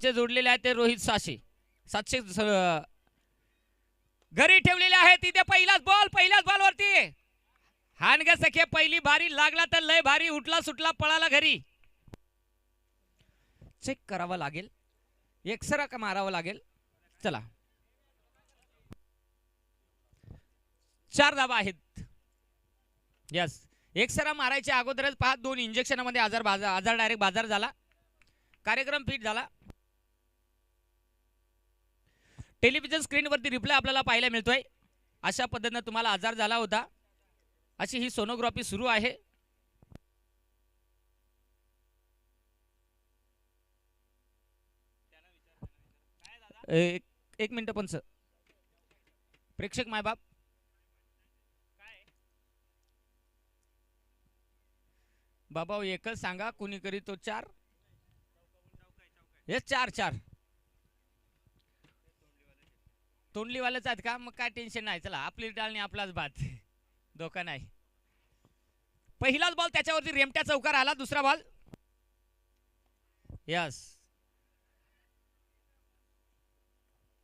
त्यांचे जोडलेले आहेत ते रोहित 700 घरी ठेवलेले आहे. तिथे पहिल्याच बॉल वरती हानग सखे पहिली भारी लागला तर लय भारी उठला सुटला पळाला घरी. चेक करावा लागेल एक्सरा का मारावा लागेल. चला 4 धावा आहेत. यस एक्सरा मारायच्या अगोदरच पहा 2 इंजेक्शनमध्ये आजार डायरेक्ट बाजार झाला. कार्यक्रम फिट झाला. टेलिव्हिजन स्क्रीनवरती रिप्लाय आपल्याला पाहायला मिळतोय. अशा पद्धतीने तुम्हाला आजार झाला होता अशी ही सोनोग्राफी सुरू आहे. एक मिनिट पंच प्रेक्षक मायबाप बाबा एकच सांगा कुणी करी तो 4 हे 4 तोंडलीवालेच आहेत का. मग काय टेन्शन नाही. चला आपली डाळणी आपलाच भात धोका नाही. पहिलाच बॉल त्याच्यावरती रेमट्या चौकार आला. दुसरा बॉल यस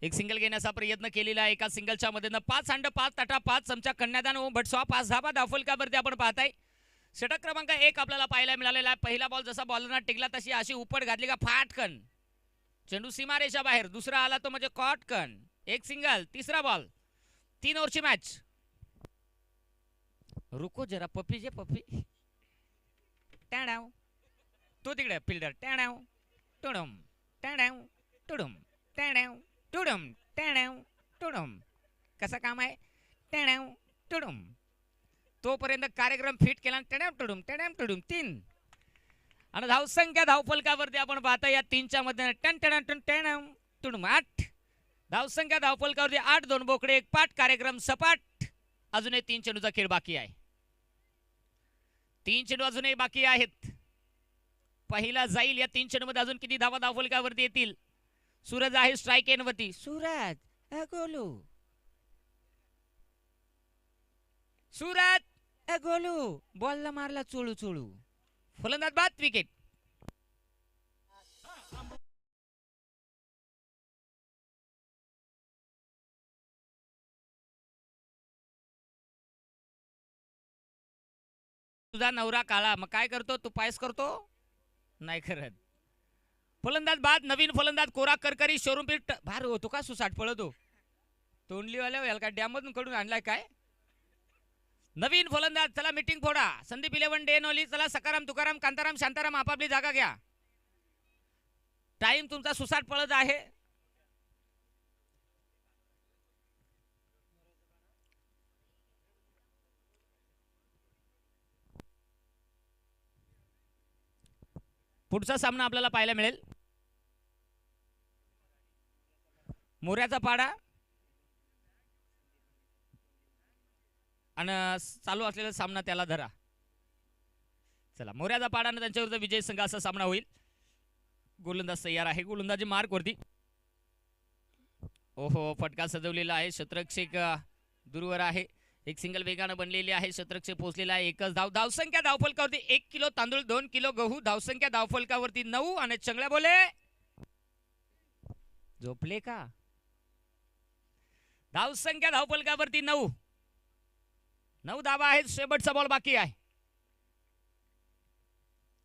एक सिंगल घेण्याचा प्रयत्न केलेला आहे. एका सिंगलच्या मध्ये 5 अंड 5 तटा 5 चमचा कन्यादान व भटस्वा 5 धाबा दाफलकावरती आपण पाहताय. षटक क्रमांक 1 आपल्याला पाहायला मिळालेला आहे. पहिला बॉल जसा बॉलरना टिकला तशी अशी उपट घातली का फाटकन चेंडू सीमारेषा बाहेर. दुसरा आला तो म्हणजे कॉटकन एक सिंगल. तिसरा बॉल 3 ओव्हरची मॅच. रुको जरा पप्पी जे पप्पी टॅडाव तो तिकडे फिल्डर टॅडाव टुडम टॅडाव टुडम टॅडाव टुडम टॅडाव टुडम. कसं काम आहे टॅडाव टुडम. तोपर्यंत कार्यक्रम फिट केला. टॅडाव टुडम 3 आणि धावसंख्या धावफलकावरती आपण पाहता या 3च्या मध्ये टन टन टन टॅडाव टुडम 8 धावसंख्या धावफलकावरती 8 2 बोकडे 1 पाठ. कार्यक्रम सपाट. अजूनही 3 चेंडूचा खेळ बाकी आहे. 3 चेंडू अजूनही बाकी आहेत. पहिला जाईल या 3 चेंडू मध्ये अजून किती धावा धावफलकावरती येतील. सूरज आहे स्ट्राइक एन वरती. सूरज गोलू सूरज गोलू बॉलला मारला चोळू चोळू. फलंदाज बाद विकेट. तुझा नवरा काळा मग काय करतो तू पायस करतो नाही करत. फलंदाज बाद. नवीन फलंदाज कोरा करकरी शोरूम पीठ भार होतो का सुसाट पळतो तोंडलीवाल्या याला काय डॅम मधून कडून आणलाय काय. नवीन फलंदाज चला मीटिंग फोडा. संदीप 11 डेनोली चला सकाराम तुकाराम कांताराम शांताराम आपापली जागा घ्या. टाइम तुमचा सुसाट पळत आहे. पुढचा सामना आपल्याला पाहायला मिळेल मोऱ्याचा पाडा आणि चालू असलेला सामना त्याला धरा. चला मोऱ्याचा पाडाने त्यांच्या विरुद्ध विजय संघ असा सामना होईल. गोलंदाज तयार आहे. गोलंदाजी मार्क वरती. ओहो फटका सजवलेला आहे. शतरक्षक दूरवर आहे. एक सिंगल वेगाने बनलेली आहे. शतरक्षक पोहोचलेला आहे. एकच धाव. धावसंख्या धावफलकावरती 1 किलो तांदूळ 2 किलो गहू. धावसंख्या धावफलकावरती 9 आणि चंगल्या बोले झोपले का. धावसंख्या धावफलकावरती 9 धावा आहेत. शेवटचा बॉल बाकी आहे.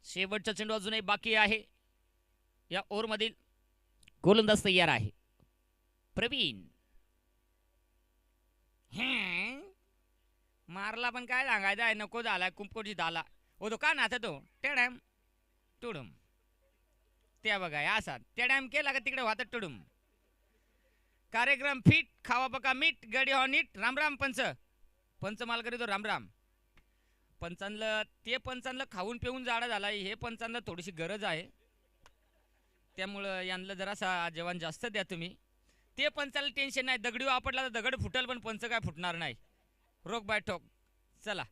शेवटचा चेंडू अजूनही बाकी आहे. या ओव्हर मधील गोलंदाज तयार आहे प्रवीण. मारला पण काय सांगायचं आहे नको झाला कुंपकोची झाला ओ तो का नाचा तो टेडॅम टुडुम त्या बघा असा टेडॅम केला का तिकडे वाहत टुडुम. कार्यक्रम फिट खावा पका मीठ गडी हो नीट. राम राम पंच माल करी तो राम राम. पंचांना खाऊन पिऊन जाडा झाला. हे पंचांना थोडीशी गरज आहे त्यामुळं यांना जरासा जेवण जास्त द्या तुम्ही. ते पंचाला टेन्शन नाही. दगडी आपटला तर दगड फुटल पण पंच काय फुटणार नाही. रोग बाय ठोक. चला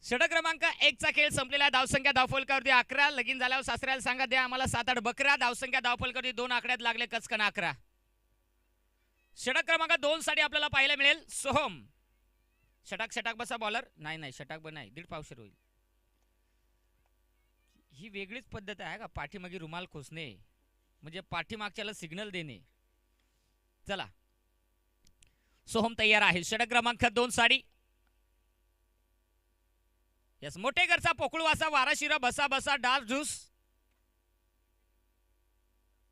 षटक क्रमांक 1 चा खेळ संपलेला आहे. धावसंख्या धावफलकावरती 11. लगीन झाल्यावर सासऱ्याला सांगा द्या आम्हाला 7-8 बकरा. धावसंख्या धावफलकावरती 2 आकड्यात लागले कचकन 11. षटक क्रमांक 2 साठी आपल्याला पाहायला मिळेल सोहम. षटक बसा बॉलर नाही षटक पण नाही 1.5 पावशेर होईल. ही वेगळीच पद्धत आहे का, पाठीमागे रुमाल खोसणे म्हणजे पाठीमागच्याला सिग्नल देणे. चला सोहम तयार आहे. षटक क्रमांक 2 साडी. यस, मोठे घरचा पोकळू असा वारा शिरा बसा बसा डास ढूस.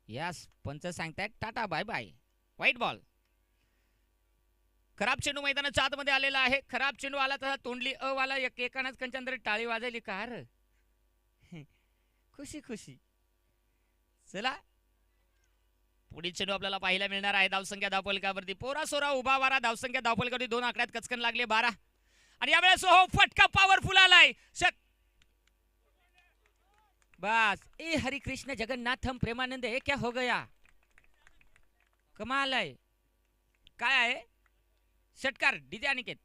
यस, पंच सांगतायत टाटा बाय बाय. White ball. खराब चेंडू मैदानाच्या आतमध्ये आलेला आहे. खराब चेंडू आला तसा तोंडली अ वाला एकानच कंचंदर टाळी वाजवली कार. खुशी खुशी. चला पुढील चेंडू आपल्याला पाहायला मिळणार आहे. धावसंख्या धावफलकावरती पोरा सोरा उभा वारा. धावसंख्या धावफलकावरती 2 आकड्यात कचकन लागले 12. आणि यावेळेस हो फटका पॉवरफुल आलाय. बस ए हरि कृष्ण जगन्नाथम प्रेमानंद हे क्या हो गया. कमाल आहे. काय आहे षटकार डीजे अनिकेत.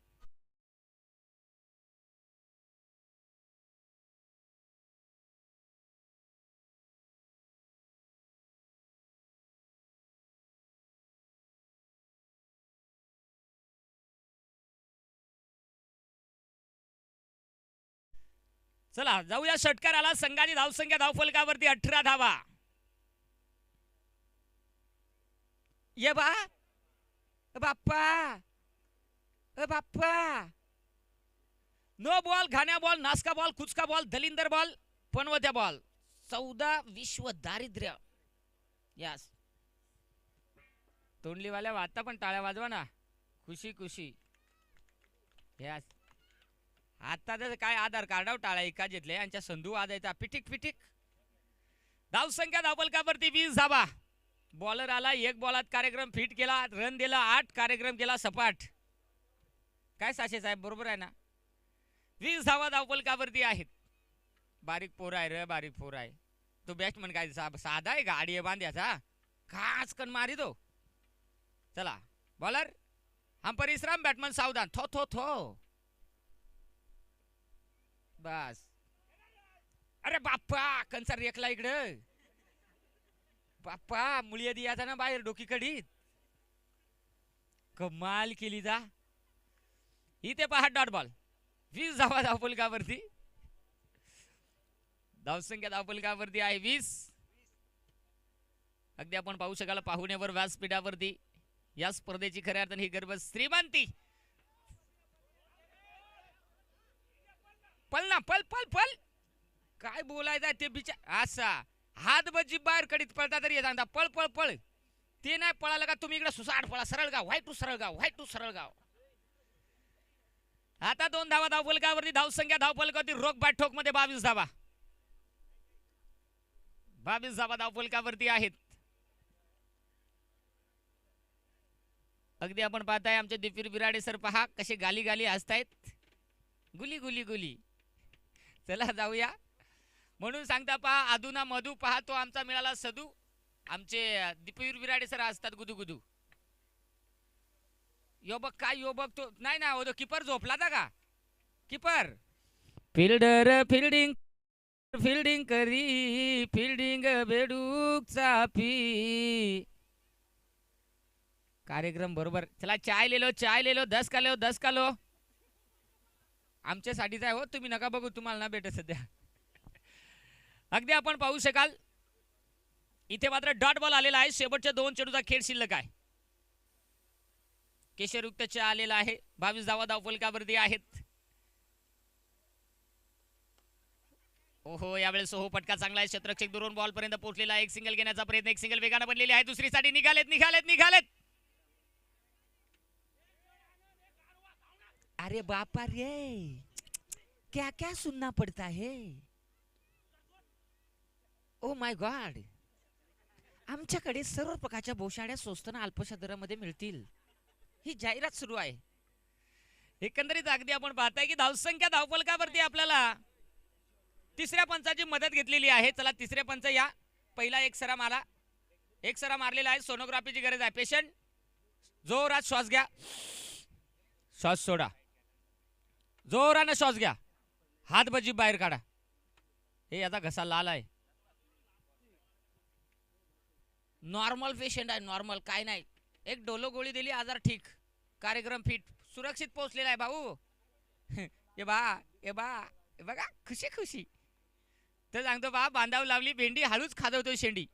चला जाऊया षटकाराला. संघाची धावसंख्या धावफलकावरती 18 धावा. ये बा बाप्पा बाप्पा. नो बॉल, घाण्या बॉल, नासका बॉल, कुचका बॉल, दलिंदर बॉल, पनवत्या बॉल. 14 विश्व दारिद्र्य. यस, तोंडलीवाल्या वाजता पण टाळ्या वाजवा ना. खुशी खुशी. यस, आता तर काय आधार कार्डावर टाळ्या एका घेतले यांच्या संधू वाजायचा पिटिक पिटिक. धावसंख्या धावफलकावरती 20 धावा. बॉलर आला, 1 बॉलात कार्यक्रम फिट केला, रन दिला 8, कार्यक्रम केला सपाट. काय साशे साहेब बरोबर आहे ना. 20 धावा धावफलकावरती आहेत. बारीक पोर आहे रे, बारीक पोर आहे. तो बॅट्समन काय साधा आहे गाडी बांध्याचा, खास कन मारी दो. चला बॉलर हम परिश्रम, बॅटमन सावधान. थो थो थो. बस. अरे बाप्पा कंसर रेखला इकडं. बाप्पा मुळी दियाचा ना बाहेर डोकी कडीत. कमाल केली जा. इथे पहा डॉट बॉल. 20 धावा धावफलकावरती. धावसंख्या धावफलकावरती आहे 20. अगदी आपण पाहू शकाल पाहुण्यावर व्यासपीठावरती या स्पर्धेची खऱ्या अर्थाने ही गर्भ श्रीमंती. पल ना पल पल पल. काय बोलायचं ते बिचार. असा हात बजी बाहेर कडीत पळता तरी सांगता पळ पळ पळ. ते नाही पळालं का तुम्ही इकडे सुसाट पळा. सरळगाव व्हाईट टू सरळगाव, व्हाईट टू सरळगाव. आता 2 धावा धावफलकावरती. धावसंख्या धावफलकावरती रोख बॅट ठोक मध्ये 22 धावा. 22 धावा धावफलकावरती आहेत. अगदी आपण पाहताय आमचे दिपीर बिराडे सर पहा कसे गाली गाली हसतायत. गुली गुली गुली. चला जाऊया. म्हणून सांगता पहा अधुना मधू पहा तो आमचा मिळाला सदू. आमचे दिपीर बिराडे सर असतात गुदू गुदू. यो बघ काय यो बघ तो नाही ना हो. किपर झोपला था का किपर. फिल्डर फिल्डिंग फिल्डिंग करी फिल्डिंग बेडूक चापी. कार्यक्रम बरोबर. चला चाय ले लो चाय ले लो. 10 का लो 10 का लो. आमच्यासाठीच आहे हो, तुम्ही नका बघू, तुम्हाला ना भेटत सध्या. अगदी आपण पाहू शकाल इथे मात्र डॉट बॉल आलेला आहे. शेवटच्या 2 चेंडूचा खेळ शिल्लक आहे. केशरयुक्त चहा आलेला आहे. 22 धावा धावफलकावरती आहेत. ओहो यावेळेस हो फटका चांगला आहे. क्षेत्ररक्षक दुरून बॉल पर्यंत पोहोचलेला आहे. एक सिंगल घेण्याचा प्रयत्न. एक सिंगल वेगाने बनलेली आहे. दुसरी साठी निघालेत निघालेत निघालेत. अरे बापा रे क्या क्या सुनना पड़ता है. Oh my God. आमच्याकडे सर्व प्रकारच्या बोशाड्या स्वस्त आणि अल्पशा दरामध्ये मिळतील. ही जाहिरात सुरू आहे. एकंदरीत अगदी आपण पाहताय की धावसंख्या धावफलकावरती आपल्याला तिसऱ्या पंचाची मदत घेतलेली आहे. चला तिसरे पंच या. पहिला एक सरा मारा. एक सरा मारलेला आहे. सोनोग्राफीची गरज आहे. पेशंट जोरात श्वास घ्या. श्वास सोडा. जोराने श्वास घ्या. हात बजी बाहेर काढा. हे याचा घसा लाल आहे. नॉर्मल पेशंट आहे. नॉर्मल काय नाही. एक डोलो गोळी दिली आजार ठीक. कार्यक्रम फिट सुरक्षित पोहोचलेला आहे भाऊ. ये बा ये बा बघा खुशी खुशी. तर सांगतो बा बांधाव लावली भेंडी हळूच खाजवतोय शेंडी.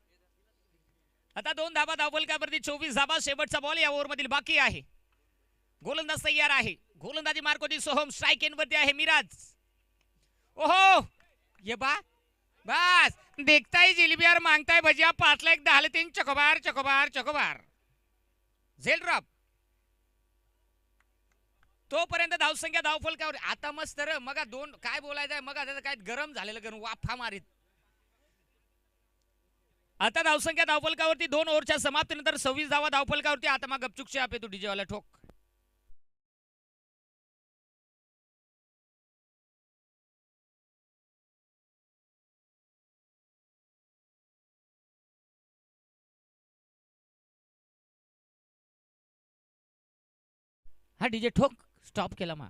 आता 2 धाबा धावफलकावरती 24 धाबा. शेवटचा बॉल या ओव्हरमधील बाकी आहे. गोलंदाज तयार आहे. गोलंदाजी मार्क होती सोहम. स्ट्राइक एंडवरती आहे मिराज. ओहो ये बा बस देखताय जिलेबियार मागताय भजिया. पाचला एक 10 3 चकोबार चकोबार चकोबार. झेल ड्रॉप. तोपर्यंत धावसंख्या धावफलकावर. आता मस्त र मग 2 काय बोलायचंय मग आता काय गरम झालेलं गरम वाफा मारीत. आता धावसंख्या धावफलकावरती 2 ओव्हरच्या समाप्तीनंतर 26 धावा धावफलकावरती. आता मग गपचूकचे आपे तू डीजे वाला ठोक. हा डीजे ठोक. स्टॉप केला मा.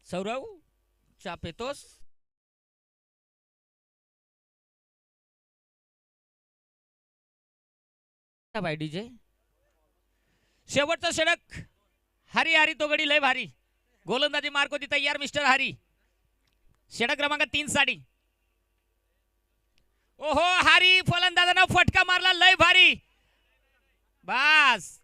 सौरव चापेतोस. Bye DJ. शेवटचा षटक. हरी हरी तो गडी लय भारी. गोलंदाजी मार्क होती तयार मिस्टर हरी. षटक क्रमांक 3 साठी. ओहो हरी फलंदाजानं फटका मारला लय भारी. बस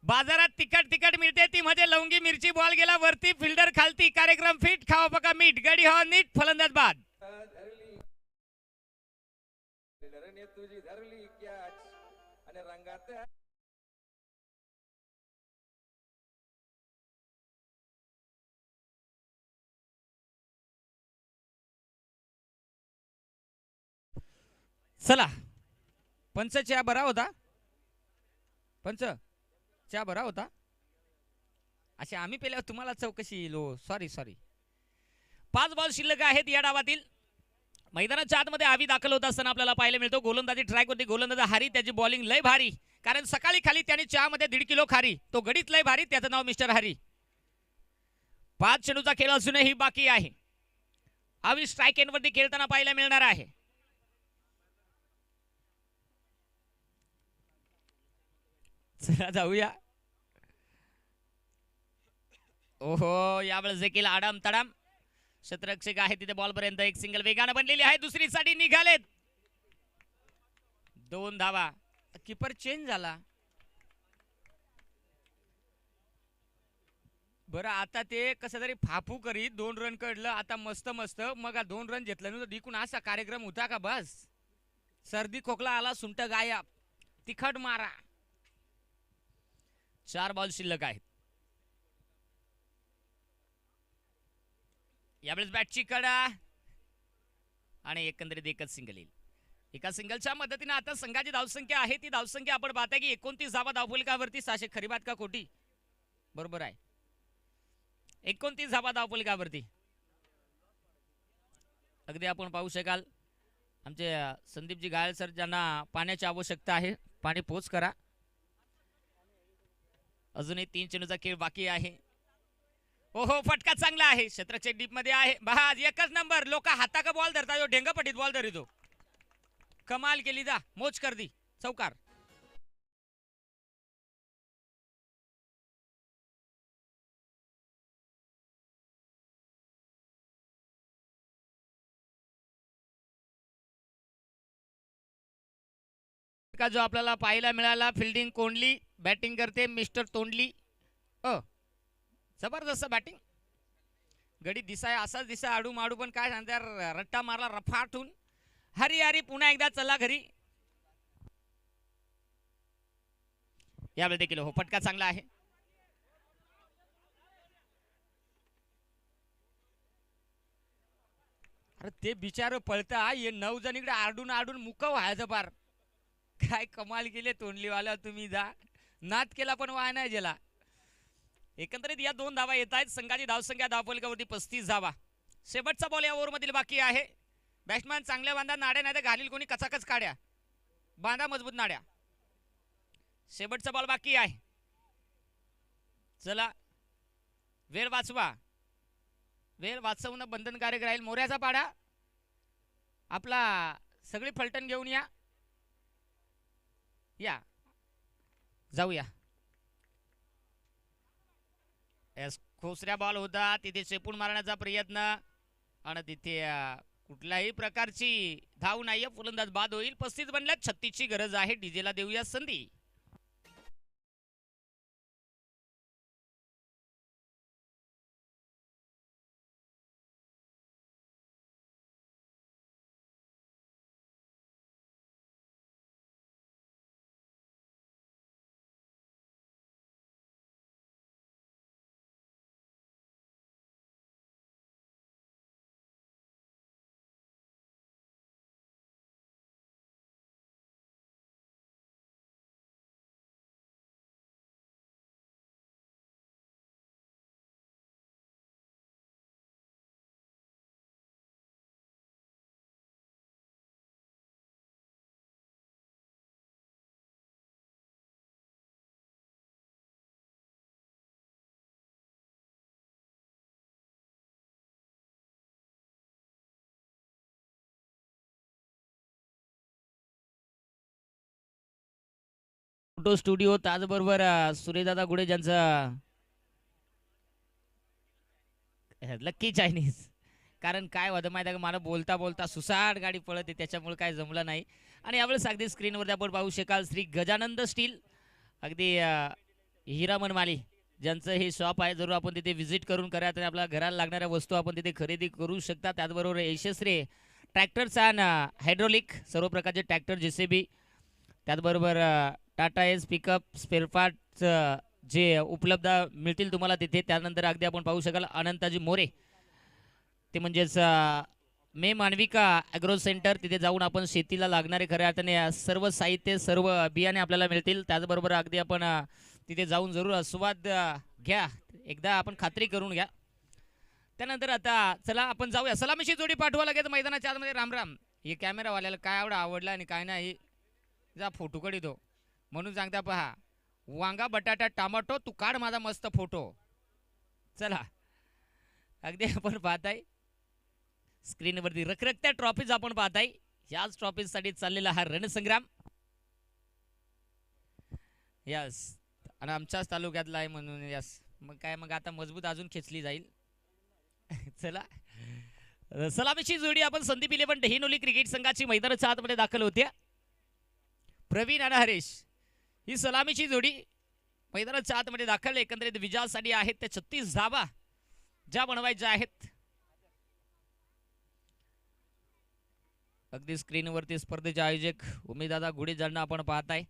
बाजारात तिखट मिळते ती म्हणजे लवंगी मिरची. बॉल गेला वरती फिल्डर खालती. कार्यक्रम फिट खावा बघा मीठ. गडी हो नीट फलंदाज बाद. चला पंच च्या बरा होता. पंच च्या बरा होता. असे आम्ही पेल्यावर तुम्हाला चौकशी लो. सॉरी 5 बॉल शिल्लक आहेत या डावातील. मैदानाच्या आतमध्ये आवी दाखल होत असताना आपल्याला पाहायला मिळतो. गोलंदाजी ट्रॅक होती. गोलंदाज हरी. त्याची बॉलिंग लय भारी. कारण सकाळी खाली त्याने चहामध्ये 1.5 किलो खारी. तो गडीत लय भारी. त्याचं नाव मिस्टर हरी. 5 चेंडूचा खेळ अजूनही बाकी आहे. आवी स्ट्राइक एंडवरती खेळताना पाहायला मिळणार आहे. चला जाऊया. ओहो यावेळेस देखील आडाम तडाम. क्षेत्ररक्षक आहे तिथे बॉल पर्यंत. एक सिंगल वेगाने बनलेली आहे. दुसरी साठी निघालेत. 2 धावा. कीपर चेंज झाला. बरं आता ते कसं तरी फाफू करीत 2 रन कडलं. आता मस्त मग 2 रन घेतलं दिकून असा कार्यक्रम होता का. बस सर्दी खोकला आला. सुंट गायब. तिखट मारा. 4 बॉल शिल्लक आहेत. यावेळेस बॅटची कडा आणि एकंदरीत एकच सिंगल येईल. एका सिंगलच्या मदतीने आता संघाची धावसंख्या आहे ती धावसंख्या आपण पाहताय की 29 धावा धावफलकावरती. 600 खरी बात का खोटी. बरोबर आहे. 29 धावा धावफलकावरती. अगदी आपण पाहू शकाल आमचे संदीपजी गायल सर ज्यांना पाण्याची आवश्यकता आहे. पाणी पोच करा. अजूनही 3 चेंडूचा खेळ बाकी आहे. ओहो फटका चांगला आहे. क्षेत्राच्या डीप मध्ये आहे. बहाज एकच नंबर. लोक हाता का बॉल धरता. ढेंगपटीत बॉल धरितो. कमाल केली. जा मोज कर दी. चौकार. का जो आपल्याला पाहायला मिळाला. फिल्डिंग कोंडली. बॅटिंग करते मिस्टर तोंडली. जबरदस्त बॅटिंग. गडी दिसाय असाच दिसा आडू माडू पण काय सांगतात रट्टा मारला रफाटून. हरी हरी पुन्हा एकदा चला घरी. यावेळी देखील हो फटका चांगला आहे. अरे ते बिचार पळता ये 9 जण इकडे आडून आडून मुक व्हायचं पार. काय कमाल केले तोंडलीवाला तुम्ही. जा नाद केला पण वाया नाही गेला. एकंदरीत या 2 धावा येत आहेत. संघाची धावसंख्या धावफलकावरती 35 धावा. शेवटचा बॉल या ओव्हरमधील बाकी आहे. बॅट्समॅन चांगल्या बांधा नाड्या नाही तर घालील कोणी कचाकच काढ्या. बांधा मजबूत नाड्या. शेवटचा बॉल बाकी आहे. चला वेळ वाचवा. वेळ वाचवणं बंधनकारक राहील. मोऱ्याचा पाडा आपला सगळी फलटण घेऊन या. या जाऊया. खोसऱ्या बॉल होता तिथे चेपून मारण्याचा प्रयत्न आणि तिथे कुठल्याही प्रकारची धाव नाहीये. फलंदाज बाद होईल. 35 बनल्यात. 36ची गरज आहे. डीजेला देऊया संधी. फोटो स्टुडिओ त्याचबरोबर सुरेशदादा गुडे ज्यांचं लक्की चायनीज. कारण काय होतं माहिती आहे का, मला बोलता बोलता सुसाट गाडी पळते त्याच्यामुळे काय जमलं नाही. आणि यावेळेस अगदी स्क्रीनवर आपण पाहू शकाल श्री गजानंद स्टील अगदी हिरामन माली ज्यांचं हे शॉप आहे. जरूर आपण तिथे व्हिजिट करून करा. आणि आपल्या घराला लागणाऱ्या वस्तू आपण तिथे खरेदी करू शकता. त्याचबरोबर यशस्वी ट्रॅक्टर्स अँड हायड्रोलिक सर्व प्रकारचे ट्रॅक्टर जेसीबी त्याचबरोबर Tata S pickup spare parts जे उपलब्ध मिळतील तुम्हाला तिथे. त्यानंतर अगदी आपण पाहू शकाल अनंताजी मोरे ते म्हणजेच मे मानविका ॲग्रो सेंटर. तिथे जाऊन आपण शेतीला लागणारे खऱ्या अर्थाने सर्व साहित्य सर्व बियाणे आपल्याला मिळतील. त्याचबरोबर अगदी आपण तिथे जाऊन जरूर आस्वाद घ्या. एकदा आपण खात्री करून घ्या. त्यानंतर आता चला आपण जाऊया. सलामीची जोडी पाठवा लगेच मैदानाच्या आतमध्ये. राम राम. हे कॅमेरावाल्याला काय आवडला आणि काय नाही जा फोटो कडे तो म्हणून सांगता पहा. वांगा बटाटा टमाटो तू काढ माझा मस्त फोटो. चला अगदी आपण पाहताय स्क्रीनवरती रखरखत्या ट्रॉफीज आपण पाहताय. याच ट्रॉफीसाठी चाललेला हा रणसंग्राम. यस आणि आमच्याच तालुक्यातला आहे म्हणून यस. मग काय मग आता मजबूत अजून खेचली जाईल. चला सलामीची जोडी आपण संदीप 11 दहिनोली क्रिकेट संघाची मैदानाच्या आतमध्ये दाखल होते. प्रवीण आणि हरेश ही सलामीची जोडी मैदानाच्या आतमध्ये दाखल. एकंदरीत विजयासाठी आहेत त्या 36 धावा ज्या बनवायच्या आहेत. अगदी स्क्रीनवरती स्पर्धेचे आयोजक उमेशदादा गुडे ज्यांना आपण पाहताय.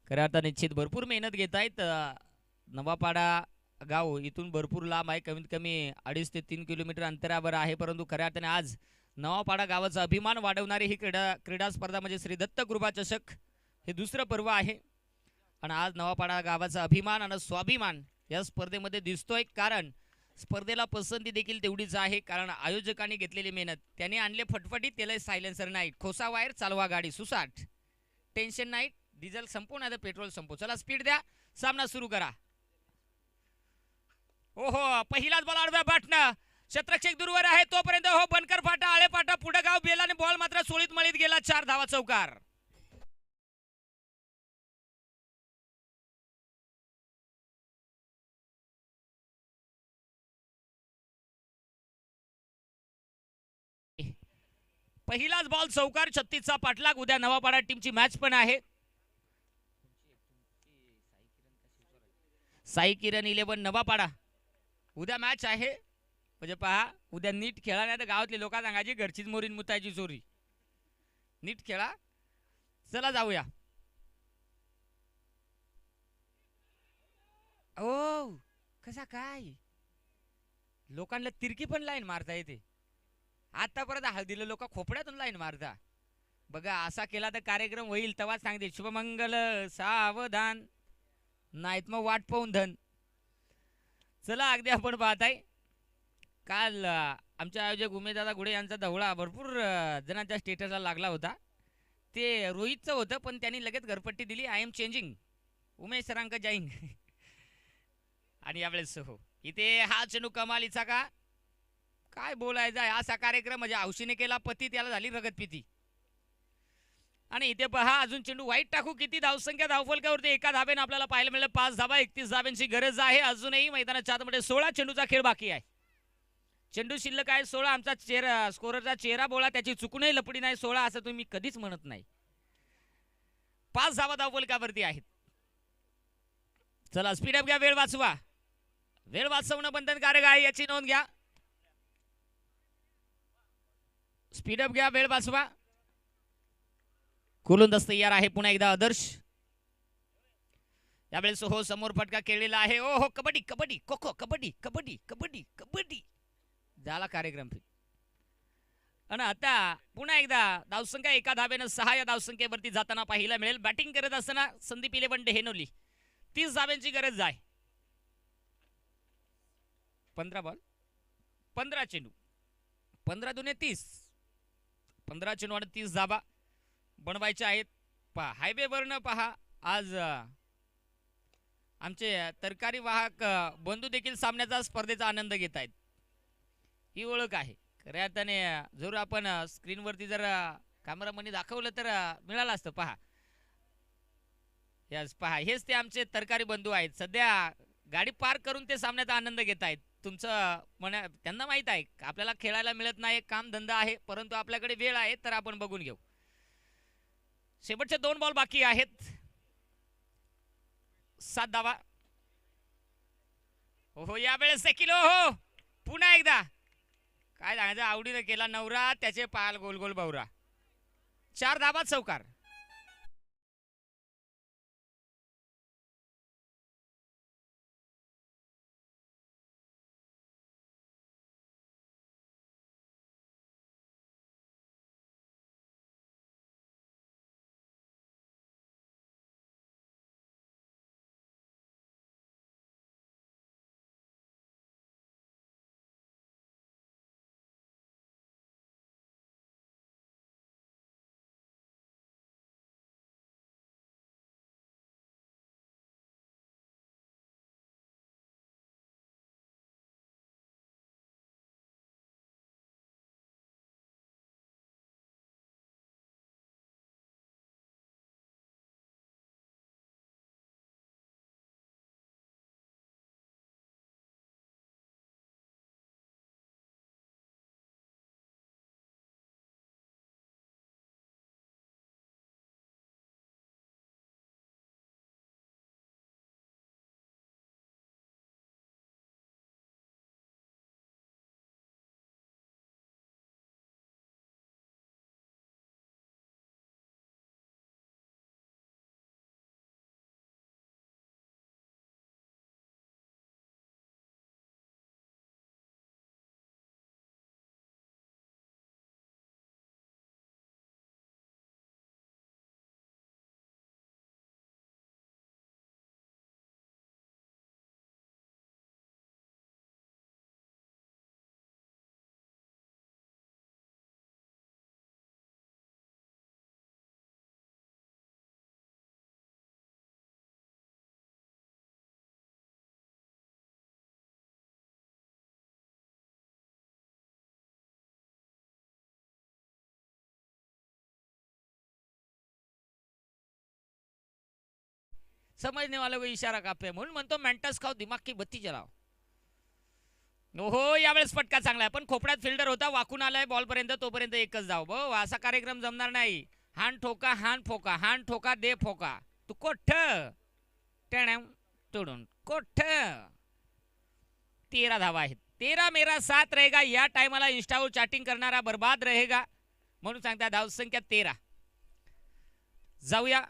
खऱ्या अर्थाने निश्चित भरपूर मेहनत घेत आहेत. नवापाडा गाव इथून भरपूर लांब आहे. कमीत कमी 2.5 ते 3 किलोमीटर अंतरावर आहे. परंतु खऱ्या अर्थाने आज नवापाडा गावाचा अभिमान वाढवणारी ही क्रीडा स्पर्धा म्हणजे श्री दत्त कृपा चषक हे दुसरं पर्व आहे. आणि आज नवापाडा गावाचा अभिमान आणि स्वाभिमान या स्पर्धेमध्ये दिसतोय. कारण स्पर्धेला पसंती देखील तेवढीच आहे. कारण आयोजकांनी घेतलेली मेहनत त्याने आणले फटफटीत. त्याला सायलेन्सर नाही. खोसा वायर चालवा गाडी सुसाट. टेन्शन नाही. डिझेल संपू नाही तर पेट्रोल संपू. चला स्पीड द्या. सामना सुरू करा. ओहो पहिलाच बॉल आडव्या बाटणं. शतरक्षक दूरवर आहे तोपर्यंत हो बनकर फाटा आळे फाटा पुढे गाव बेलाने बॉल मात्र सोळीत मळीत गेला. 4 धावा चौकार. पहिलाच बॉल चौकार. 36चा पाठलाग. उद्या नवापाडा टीमची मॅच पण आहे. साई किरण 11 नवापाडा उद्या मॅच आहे. म्हणजे पहा उद्या नीट खेळा नाही तर गावातली लोक सांगायची घरचीच मोरीन मुतायची चोरी. नीट खेळा. चला जाऊया. ओ कसा काय लोकांना तिरकी पण लाईन मारता येते. आतापर्यंत हळदीला लोक खोपड्यातून लाईन मारता. बघा असा केला तर कार्यक्रम होईल तेव्हा सांगते शुभमंगल सावधान नाहीत मग वाट पाहून धन. चला अगदी आपण पाहताय काल आमच्या आयोजक उमेशदादा गुडे यांचा धवळा भरपूर जणांच्या स्टेटसला लागला होता. ते रोहितचं होतं पण त्यांनी लगेच घरपट्टी दिली. आय एम चेंजिंग, उमेश सरांक जाईंग. आणि यावेळेस हो इथे हा चेंडू कमालीचा का काय बोलायचं आहे. असा कार्यक्रम म्हणजे हौशीने केला पती त्याला झाली रगतपिती. आणि इथे पहा अजून चेंडू वाईट टाकू. किती धावसंख्या धावफलकावरती एका धाब्याने आपल्याला पाहायला मिळेल 5 धाबा. 31 धाब्यांची गरज आहे. अजूनही मैदानाच्या आतमध्ये 16 चेंडूचा खेळ बाकी आहे. चेंडू शिल्लक आहे 16. आमचा चेहरा स्कोररचा चेहरा बोला त्याची चुकूनही लपडी नाही. 16 असं तुम्ही कधीच म्हणत नाही. 5 धाबा धावफलकावरती आहेत. चला स्पीडअप घ्या, वेळ वाचवा. वेळ वाचवणं बंधनकारक आहे याची नोंद घ्या. स्पीडअप घ्या, वेळ वाचवा. गोलंदाज तयार आहे पुन्हा एकदा आदर्श. यावेळेस हो समोर फटका खेळलेला आहे. ओ हो कबड्डी कबड्डी खो खो कबड्डी कबड्डी कबड्डी कबड्डी झाला कार्यक्रम. आणि आता पुन्हा एकदा धावसंख्या एका धाब्यानं 6 या धावसंख्येवरती जाताना पाहायला मिळेल. बॅटिंग करत असताना संदीप इलेवन हेनोली 30 धाब्यांची गरज आहे. 15 बॉल 15 चेंडू 15 दुने 30. 15 चेंडू आणि 30 धाबा बनवायचे आहेत. पहा हायवेवरनं पहा आज आमचे तरकारी वाहक बंधू देखील सामन्याचा स्पर्धेचा आनंद घेत आहेत. ही ओळख आहे खऱ्या अर्थाने. जर आपण स्क्रीनवरती जर कॅमेरामध्ये दाखवलं तर मिळालं असतं. पहा यस पहा हेच ते आमचे तरकारी बंधू आहेत. सध्या गाडी पार्क करून ते सामन्याचा आनंद घेत आहेत. तुमचं त्यांना माहित आहे आपल्याला खेळायला मिळत नाही, काम धंदा आहे, परंतु आपल्याकडे वेळ आहे तर आपण बघून घेऊ. शेवटचे 2 बॉल बाकी आहेत. 7 धावा. हो यावेळेस देखील हो पुन्हा एकदा काय सांगायचं आवडीनं केला नवरा त्याचे पाल गोल गोल बवरा. 4 धावा चौकार. समझने वालों को इशारा काफी आहे म्हणून म्हणतो मेंटस खाओ दिमाग की बत्ती जलाओ. हो यावेळेस फटका चांगला आहे पण खोपड्यात फिल्डर होता वाकून आलाय बॉल पर्यंत तोपर्यंत एकच धाव. भाऊ असा कार्यक्रम जमणार नाही. हान ठोका हान फोका हान ठोका दे फोका तू कोठ टेण्या तोडून कोठ. 13 धावा आहेत. 13 मेरा 7 रहेगा. या टायमाला इंस्टावर चॅटिंग करणारा बर्बाद रहेगा म्हणून सांगता धाव संख्या 13. जाऊया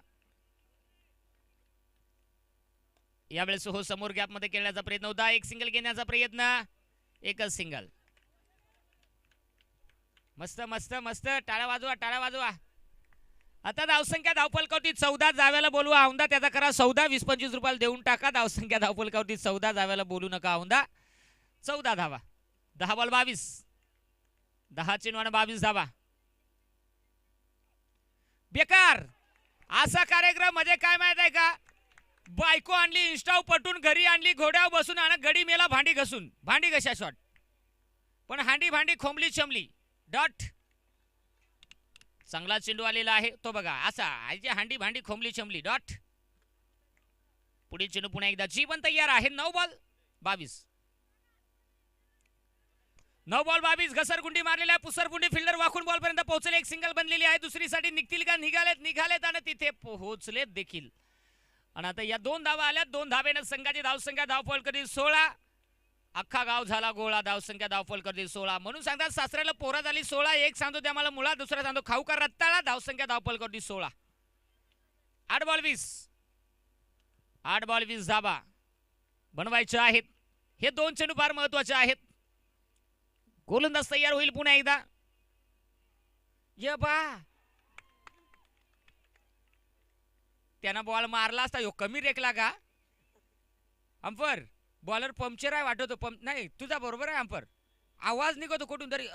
यावेळेस हो समोर गॅप मध्ये खेळण्याचा प्रयत्न होता. एक सिंगल घेण्याचा प्रयत्न. एकच सिंगल. मस्त मस्त मस्त टाळ्या वाजवा टाळ्या वाजवा. आता धावसंख्या धावफलकावरती 14 जाव्याला बोलवा औंदा त्याचा करा 14. 20-25 रुपयाला देऊन टाका. धावसंख्या धावफलकावरती 14 जाव्याला बोलू नका औंदा. 14 धावा. 10 बॉल 22. 10 चेंडू 22 धावा. बेकार. असा कार्यक्रम म्हणजे काय माहित आहे का, बायको आणली इंस्टाव पटून, घरी आणली घोड्यावर बसून, आणि गडी मेला भांडी घसून. भांडी घशा शॉट, पण हांडी भांडी खोंबली चमली. डॉट. चांगला चेंडू आलेला आहे तो बघा असा, आईची हांडी भांडी खोंबली चमली. डॉट. पुढील चेंडू पुन्हा एकदा जीवन तयार आहे. 9 बॉल 22. 9 बॉल 22. घसरगुंडी मारलेली आहे, पुसरगुंडी, फिल्डर वाकून बॉल पर्यंत पोहोचले. एक सिंगल बनलेली आहे. दुसरीसाठी निघतील का, निघालेत आणि तिथे पोहोचलेत देखील. आणि आता या 2 धावा आल्यात. 2 धावेनं संघाची धावसंख्या धावफल कधी 16. अख्खा गाव झाला गोळा. धावसंख्या धावफल कधी 16. म्हणून सांगतात सासऱ्याला पोरा झाली 16. एक सांगतो त्या मला मुळा, दुसरा सांगतो खाऊकार रत्ताळा. धावसंख्या धावफल कधी 16. 8 बॉल 20. 8 बॉल 20 धावा बनवायचे आहेत. हे 2 चेंडू फार महत्वाचे आहेत. गोलंदाज तयार होईल पुन्हा एकदा. ये बा, त्यानं बॉल मारला असता, कमी रेकला का अंपर. बॉलर पंक्चर आहे वाटतो. नाही तुझा बरोबर आहे अंपर. आवाज निघतो कुठून तरी.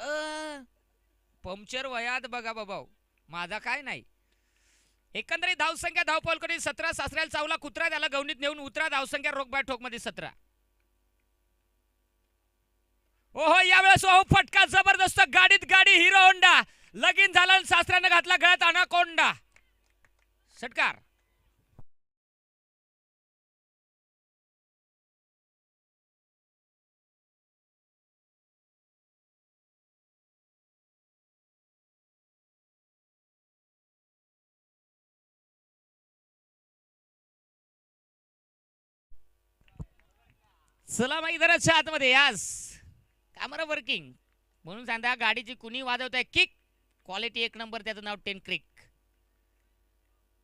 पंक्चर वयात बघा बाबा, माझा काय नाही. एकंदरीत धावसंख्या धावपॉल करून 17. सासऱ्याला चावला कुत्रा, त्याला गवणीत नेऊन उतरा. धावसंख्या रोग बाय ठोक मध्ये 17. ओहो, यावेळेस ओहो फटका जबरदस्त. गाडीत गाडी हिरो होंडा. लगीन झालं, सासऱ्यानं घातला गळ्यात अनाकोंडा. षटकार. चला मग इधरच्या आतमध्ये यास कॅमेरा वर्किंग म्हणून सांगा. गाडीची कुणी वाजवत आहे किक. Quality 1 number. त्याचं नाव 10 क्रिक.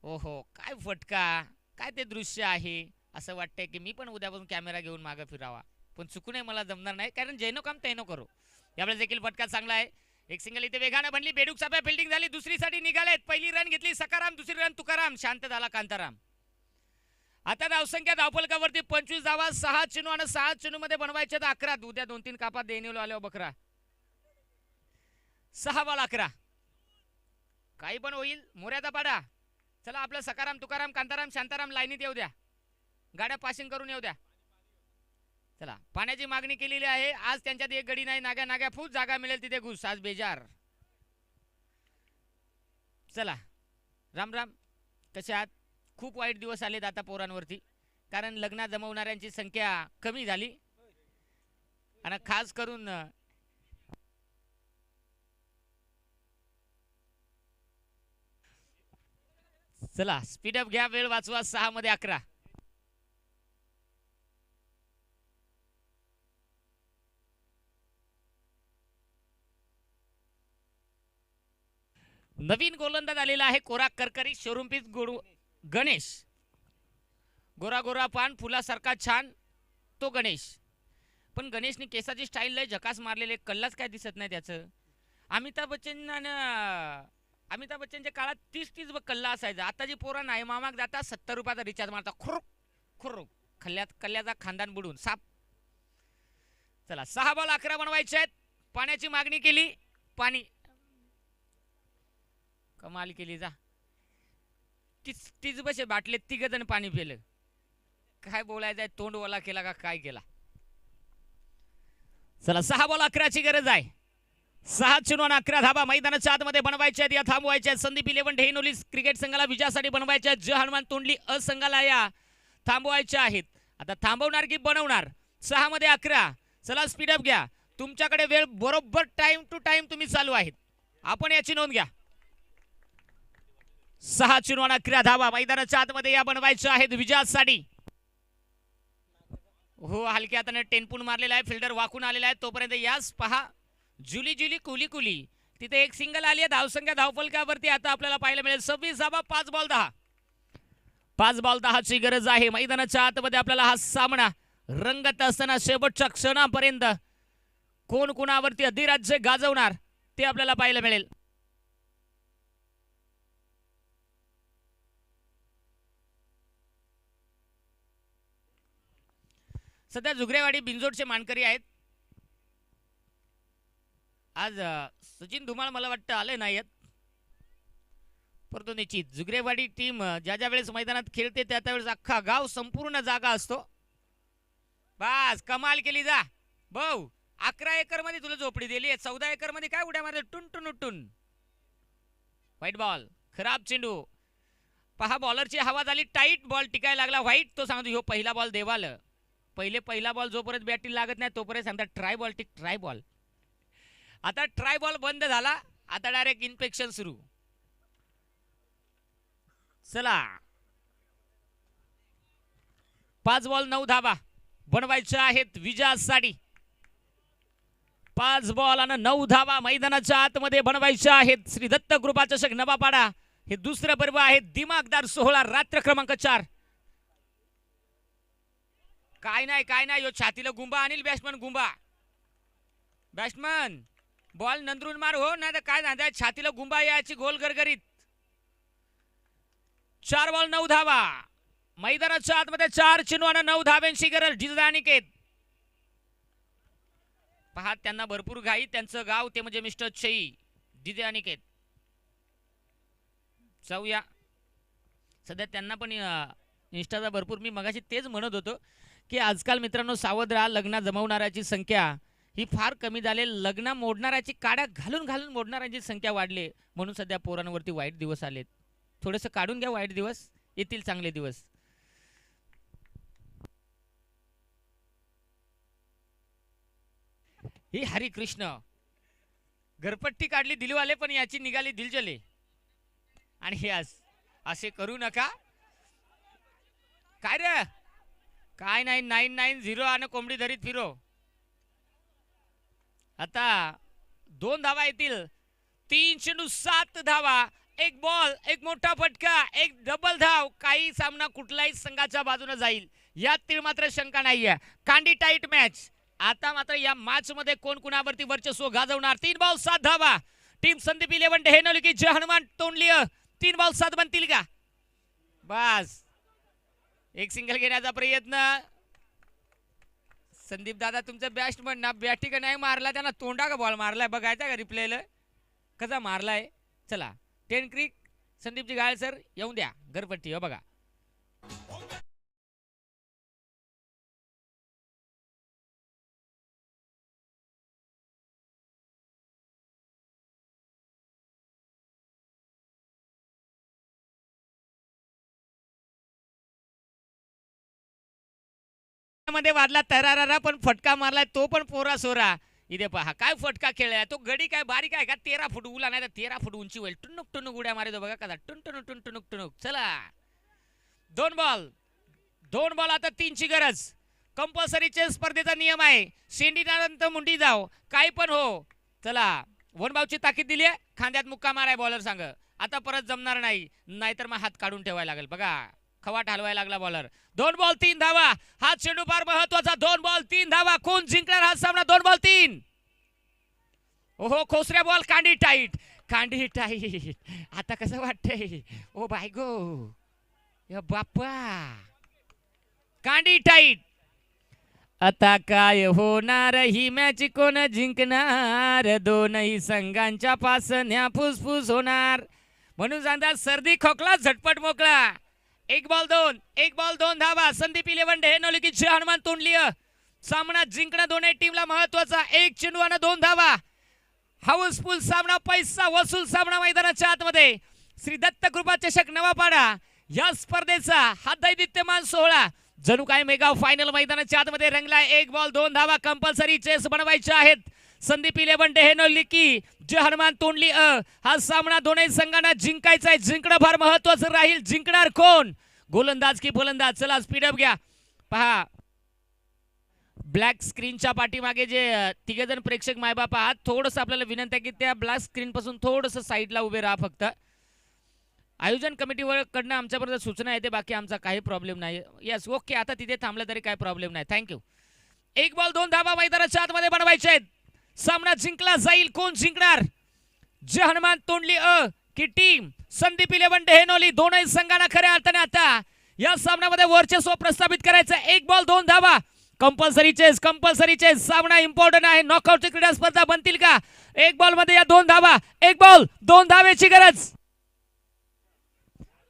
ओहो, काय फटका, काय ते दृश्य आहे. असं वाटतंय की मी पण उद्यापासून कॅमेरा घेऊन मागे फिरावा, पण चुकून मला जमणार नाही, कारण जैनो काम तैनो करू. यावेळेस देखील फटका चांगला आहे. एक सिंगल इथे वेगाने बनली. बेडूक सापा फिल्डिंग झाली. दुसरीसाठी निघालेत. पहिली रन घेतली सकाराम, दुसरी रन तुकाराम. शांत झाला कांताराम. आता धावसंख्या धावफलकावरती 25 धावा. 6 चेंडू आणि 6 चेंडू मध्ये बनवायचे 11. उद्या 2-3 कापात देणीला आल्यावर बकरा. 6 बॉल 11. काही पण होईल. मोऱ्याचा पाडा. चला आपलं सकाराम तुकाराम कांताराम शांताराम लाईनीत येऊ द्या. गाड्या पासिंग करून येऊ द्या. चला, पाण्याची मागणी केलेली आहे. आज त्यांच्यात एक गडी नाही. नाग्या फूट जागा मिळेल तिथे घुस. आज बेजार. चला राम राम. कसे आहात? खूप वाईट दिवस आलेत आता पोरांवरती, कारण लग्न जमवणाऱ्यांची संख्या कमी झाली. आणि खास करून चला स्पीड अप घ्या. वेळ वाचवा. 6 मध्ये 11. नवीन गोलंदाज आलेला आहे. कोरा करकरी शोरूम पीस गणेश. गोरा गोरा पान फुलासारखा छान तो गणेश. पण गणेशने केसाची स्टाईल लय झकास मारलेले. कल्लाच काय दिसत नाही त्याचं. अमिताभ बच्चनच्या काळात 30 कल्ला असायचा. आता जी पोरं नाही मामाक जाता 70 रुपयाचा रिचार्ज मारता. खुरुक खुरुक कल्ल्याचा खानदान बुडून साप. चला 6 बॉल 11 बनवायचे आहेत. पाण्याची मागणी केली. पाणी कमाल केली. जा तीच बसे बाटले 3 जण पाणी पिलं. काय बोलायचंय, तोंड ओला केला का काय केला. चला 6 बॉल 11ची गरज आहे. 6 चेंडू 11 धाबा मैदानाच्या आतमध्ये बनवायच्या आहेत. या थांबवायच्या. संदीप 11 ढेनोली क्रिकेट संघाला विजयासाठी बनवायच्या. ज हनुमान तोंडली संघाला या थांबवायच्या आहेत. आता थांबवणार की बनवणार. 6 मध्ये 11. चला स्पीड अप घ्या. तुमच्याकडे वेळ बरोबर टाइम टू टाइम तुम्ही चालू आहेत. आपण याची नोंद घ्या. 6 चेंडू 11 धावा मैदानाच्या आतमध्ये या बनवायच्या आहेत विजयासाठी. हो, हलक्या हाताने टेनपून मारलेला आहे. फिल्डर वाकून आलेला आहे. तोपर्यंत यास पहा. जुली जुली कुली कुली. तिथे एक सिंगल आली आहे. धावसंख्या धावफलकावरती आता आपल्याला पाहायला मिळेल 26 धावा. 5 बॉल 10. 5 बॉल 10 ची गरज आहे. मैदानाच्या आतमध्ये आपल्याला हा सामना रंगत असताना शेवटच्या क्षणापर्यंत कोण कोणावरती अधिराज्य गाजवणार ते आपल्याला पाहायला मिळेल. सध्या जुगरेवाडी बिंजोडचे मानकरी आहेत. आज सचिन धुमाळ मला वाटतं आले नाहीत. परंतु निश्चित जुगरेवाडी टीम ज्या ज्या वेळेस मैदानात खेळते त्या त्यावेळेस अख्खा गाव संपूर्ण जागा असतो. बस कमाल केली जा भाऊ. 11 एकर मध्ये तुला झोपडी दिली, 14 एकर मध्ये काय उड्या मारले टुन टुन उठून. व्हाईट बॉल, खराब चेंडू. पहा बॉलरची हवा झाली टाईट, बॉल टिकायला लागला व्हाईट. तो सांगतो ह्यो पहिला बॉल देवाल. पहिला बॉल जोपर्यंत बॅटीला लागत नाही तोपर्यंत सांगतात try ball tick try ball. आता ट्राय बॉल बंद झाला, आता डायरेक्ट इन्फेक्शन सुरू. चला 5 बॉल 9 धाबा बनवायच्या आहेत विजयासाठी. 5 बॉल आणि 9 धाबा मैदानाच्या आतमध्ये बनवायच्या आहेत. श्री दत्त कृपा चषक नवापाडा हे दुसरं पर्व आहे. दिमागदार सोहळा रात्र क्रमांक 4. काय नाही यो छातीला गुंबा आणील बॅट्समन. गुंबा बॅट्समन बॉल नंदरून मार हो, नाही तर काय झालं छातीला गुंबा याची गोल गरगरीत. 4 बॉल 9 धावा मैदानाच्या आतमध्ये. 4 चेंडू आणि 9 धाब्यांची गरज. जिजा अनिकेत पहा त्यांना भरपूर घाई. त्यांचं गाव ते म्हणजे मिस्टर चई जिजे अनिकेत. जाऊया सध्या त्यांना पण इंस्टाचा भरपूर. मी मगाशी तेच म्हणत होतो की आजकाल मित्रांनो सावध राहा. लग्न जमवणाऱ्याची संख्या ही फार कमी झाली. लग्न मोडणाऱ्याची काड्या घालून घालून मोडणाऱ्यांची संख्या वाढली. म्हणून सध्या पोरांवरती वाईट दिवस आलेत. थोडंसं काढून घ्या वाईट दिवस, येतील चांगले दिवस. ही हरिकृष्ण घरपट्टी काढली दिलवाले, पण याची निघाली दिलजले. आणि हे असे करू नका. काय रे काय नाही 990 आणि कोंबडी धरीत फिरो. आता 2 धावा येतील. 3 चेंडू 7 धावा. 1 बॉल, 1 मोठा फटका, 1 डबल धाव. काही सामना कुठल्याही संघाच्या बाजूने जाईल यात मात्र शंका नाहीये. कांडी टाईट मॅच. आता मात्र या मॅच मध्ये कोण कुणावरती वर्चस्व गाजवणार. 3 बॉल 7 धावा. टीम संदीप 11 डेहेनोली की जय हनुमान तोंडली. 3 बॉल 7 बनतील का. बस एक सिंगल घेण्याचा प्रयत्न. संदीप दादा तुमचं बॅट्समन ना बॅटिंग नाही मारला, त्यांना तोंडा का बॉल मारलाय बघायचा का रिप्लेला कसा मारलाय. चला 10 क्रिक संदीपजी गाळ सर येऊन द्या घरपट्टी. हो बघा मध्ये वाढला तरारा, पण फटका मारलाय तो पण पोरा सोरा. इथे पहा काय फटका खेळलाय तो. गडी काय बारीक आहे का. 13 फूट उला नाही तर 13 फूट उंची होईल. टुनुक टुनुक उड्या मारतो बघा कसा. टुन टुन टुन टुनुक टुनुक. चला 2 बॉल आता 3 ची गरज. कंपल्सरीचे स्पर्धेचा नियम आहे. शेंडीनंतर मुंडी जाव काय पण हो. चला वनभाऊची ताकीद दिली आहे. खांद्यात मुक्का माराय बॉलर सांग. आता परत जमणार नाही, नाहीतर मग हात काढून ठेवायला लागेल. बघा खवाट हलवायला लागला बॉलर. 2 बॉल 3 धावा. हा चेंडू फार महत्वाचा. 2 बॉल 3 धावा. कोण जिंकणार हा सामना. 2 बॉल 3. ओहो खोसऱ्या बॉल. कांडी टाईट. आता कसं वाटतंय ओ बायगो या बाप्पा. कांडी टाईट. आता काय होणार ही मॅच कोण जिंकणार. दोनही संघांच्या पासन्या फुसफुस होणार. म्हणून सांगतात सर्दी खोकला झटपट मोकळा. 1 बॉल 2 धावा. संदीप 11 डेहेनोली की जय हनुमान तोंडली. सामना जिंकणं दोन्ही टीमला महत्वाचा. 1 चेंडू आणि 2 धावा. हाऊसफुल सामना, पैसा वसूल सामना मैदानाच्या आतमध्ये. श्री दत्त कृपा चषक नवापाडा या स्पर्धेचा हा दैदित्यमान सोहळा जणू काय मेगा फायनल मैदानाच्या आतमध्ये रंगलाय. 1 बॉल 2 धावा. कंपल्सरी चेस बनवायचे आहेत. संदीप 11 डेहेनोली की जय हनुमान तोंडली. हा सामना दोन्ही संघांना जिंकायचा आहे. जिंकणं फार महत्वाचं राहील. जिंकणार कोण, गोलंदाज की फलंदाज. चला स्पीडअप घ्या. पहा ब्लॅक स्क्रीनच्या पाठीमागे जे 3 जण प्रेक्षक मायबाप आहात, थोडंसं आपल्याला विनंती आहे की त्या ब्लॅक स्क्रीन पासून थोडंसं साईडला उभे राहा. फक्त आयोजन कमिटीवर कडनं आमच्यापर्यंत सूचना येते, बाकी आमचा काही प्रॉब्लेम नाही. Yes okay. आता तिथे थांबलं तरी काही प्रॉब्लेम नाही. थँक्यू. 1 बॉल 2 धावा मैदानाच्या आतमध्ये बनवायचे आहेत. सामना जिंकला जाईल. कोण जिंकणार. जय हनुमान तोंडली की टीम संदीप 11 डेहेनोली. दोनही संघांना खऱ्या अर्थाने आता या सामन्यामध्ये वर्चस्व प्रस्थापित करायचं. 1 बॉल 2 धावा. कंपल्सरी चेस सामना इम्पॉर्टंट आहे. नॉकआउटची क्रीडा स्पर्धा बनतील का. 1 बॉल मध्ये या 2 धावा. 1 बॉल 2 धावेची गरज.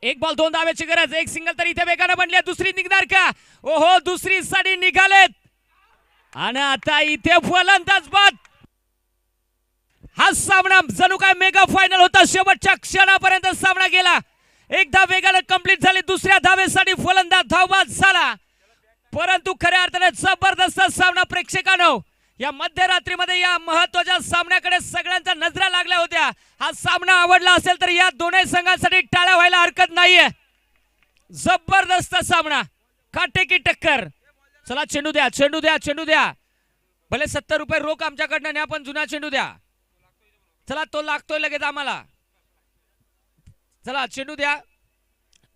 एक बॉल 2 धाव्याची गरज, एक सिंगल तरी इथे वेगानं बनली, दुसरी निघणार का? ओहो, दुसरी साठी निघालेत आणि आता इथे फलंदाज बाद. हा सामना जणू काय मेगा फायनल होता. शेवटच्या क्षणापर्यंत सामना गेला. एकदा वेगानं कंप्लीट झाली, दुसऱ्या धावेसाठी फलंदाज धावबाद झाला. परंतु खऱ्या अर्थाने जबरदस्त सामना प्रेक्षकांनो. या मध्यरात्रीमध्ये या महत्वाच्या सामन्याकडे सगळ्यांच्या नजरा लागल्या होत्या. हा सामना आवडला असेल तर या दोन्ही संघांसाठी टाळ्या व्हायला हरकत नाहीये. जबरदस्त सामना, काटेकी टक्कर. चला चेंडू द्या, चेंडू द्या, चेंडू द्या. भले 70 रुपये रोख आमच्याकडनं न्या, पण जुना चेंडू द्या. चला, तो लागतोय लगेच आम्हाला. चला चेंडू द्या.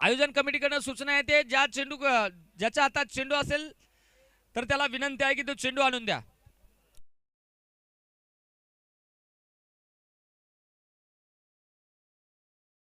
आयोजन कमिटीकडनं सूचना येते, ज्याच्या हातात चेंडू असेल तर त्याला विनंती आहे की तो चेंडू आणून द्या.